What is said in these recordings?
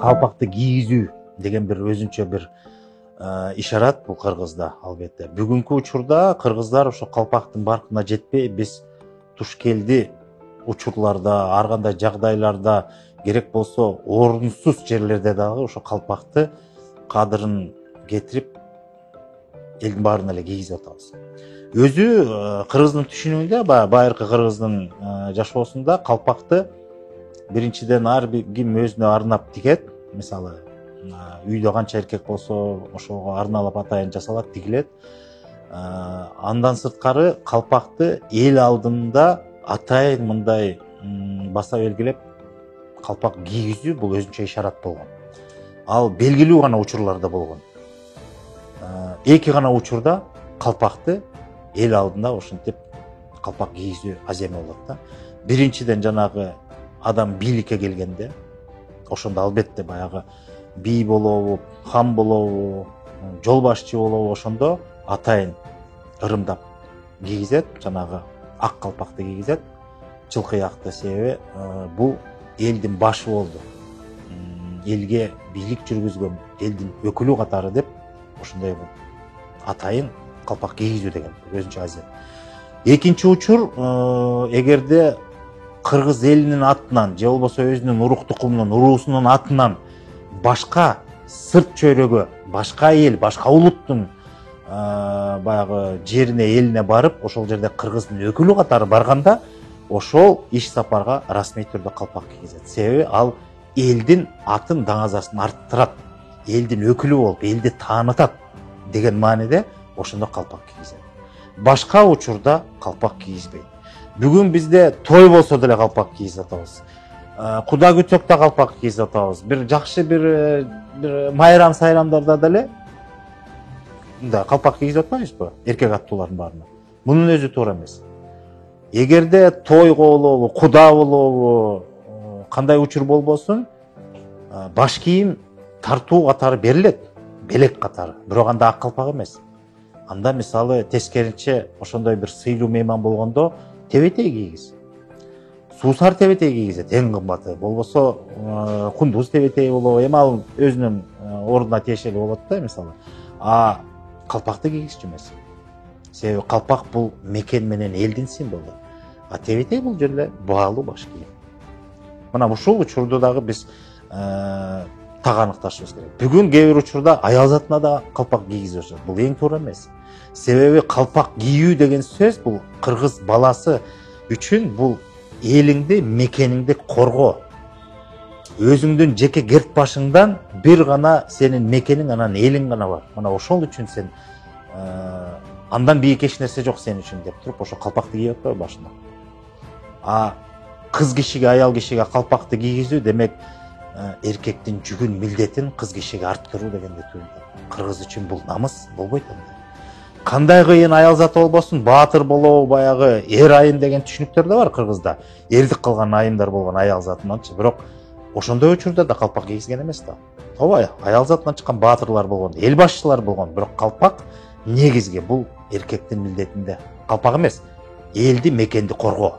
калпакты кийгизүү деген бир өзүнчө бир ишарат бул кыргызда албетте. Бүгүнкү учурда кыргыздар ошо калпактын баркына жетпей, биз туш келди учурларда, ар кандай жагдайларда, керек болсо орунсуз жерлерде дагы ошо калпакты кадырын кетирип элдин баарына эле кийгизип атабыз. Өзү кыргыздын түшүнүгүндө, байыркы кыргыздын жашоосунда калпакты биринчиден ар ким өзүнө арнап тигет. Мисалы, үйдө канча эркек болсо, ошого арналап атайын жасалат, тигилет. Андан сырткары калпакты эл алдында атайын мындай баса белгилеп калпак кийгизүү бул өзүнчө ишарат болгон. Ал белгилүү гана учурларда болгон. Эки гана учурда калпакты эл алдында ошентип калпак кийгизүү аз эме болот да. Биринчиден жанагы адам бийликке келгенде, ошондо албетте баягы бий болобу, хан болобу, жол башчы болобу, ошондо атайын ырымдап кийгизет, жанагы ак калпакты кийгизет, жылкы якты, себеби бул элдин башы болду. Элге бийлик жүргүзгөн элдин өкүлү катары деп ошондой атайын калпак кийгизүү деген өзүнчө азет. Экинчи учур, эгерде кыргыз элинин атынан же болбосо өзүнүн урук тукумунун, уруусунун атынан башка сырт чөйрөгө, башка эл, башка улуттун баягы жерине, элине барып, ошол жерде кыргыздын өкүлү катары барганда, ошол иш сапарга расмий түрдө калпак кийгизет. Себеби ал элдин атын, даңазасын арттырат, элдин өкүлү болуп, элди таанытат деген мааниде ошондо калпак кийгизет. Башка учурда калпак кийгизбейт. Бүгүн бизде той болсо деле калпак кийгизип атабыз. Куда күтөктө калпак кийгизип атабыз. Бир жакшы бир майрам сайрамдарда деле калпак кийгизип атпайбызбы? Эркек аттуулардын баарына. Мунун өзү туура эмес. Эгерде тойго болобу, куда болобу, кандай учур болбосун, баш кийим тартуу катары берилет, белек катары. Бирок анда ак калпак эмес. Анда мисалы тескеринче ошондой бир сыйлуу мейман болгондо тебетей кийгиз. Суусар тебетей кийгизет, эң кымбаты. Болбосо кундуз тебетей болобу, эми ал өзүнүн ордуна тиешелүү болот да, мисалы. Калпакты кийгизчү эмес. Себеби калпак бул мекен менен элдин символу. Тебетей бул жерде баалуу баш кийим. Мына ушул учурду дагы биз так аныкташыбыз керек. Бүгүн кээ бир учурда аял затына да калпак кийгизип жатат. Бул эң туура эмес. Себеби калпак кийүү деген сөз бул кыргыз баласы үчүн бул элиңди, мекениңди коргоо. Өзүңдүн жеке керт башыңдан бир гана сенин мекениң, анан элиң гана бар. Мына ошол үчүн сен андан бийик эч нерсе жок сен үчүн деп туруп ошо калпакты кийип атпайбы башына. Кыз кишиге, аял кишиге калпакты кийгизүү демек эркектин жүгүн, милдетин кыз кишиге арттыруу дегенди туюлат. Кыргыз үчүн бул намыс болбойт анда. Кандай кыйын аял заты болбосун, баатыр болобу, баягы эр айым деген түшүнүктөр да бар кыргызда. Эрдик кылган айымдар болгон аял затынанчы. Бирок ошондой учурда да калпак кийгизген эмес да. Ооба, аял затынан чыккан баатырлар болгон, эл башчылар болгон. Бирок калпак негизги бул эркектин милдетинде. Калпак эмес, элди, мекенди коргоо.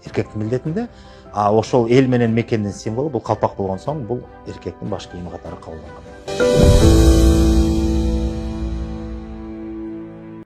Эркектин милдетинде. Ошол эл менен мекендин символу бул калпак болгон соң, бул эркектин баш кийими катары кабылданган.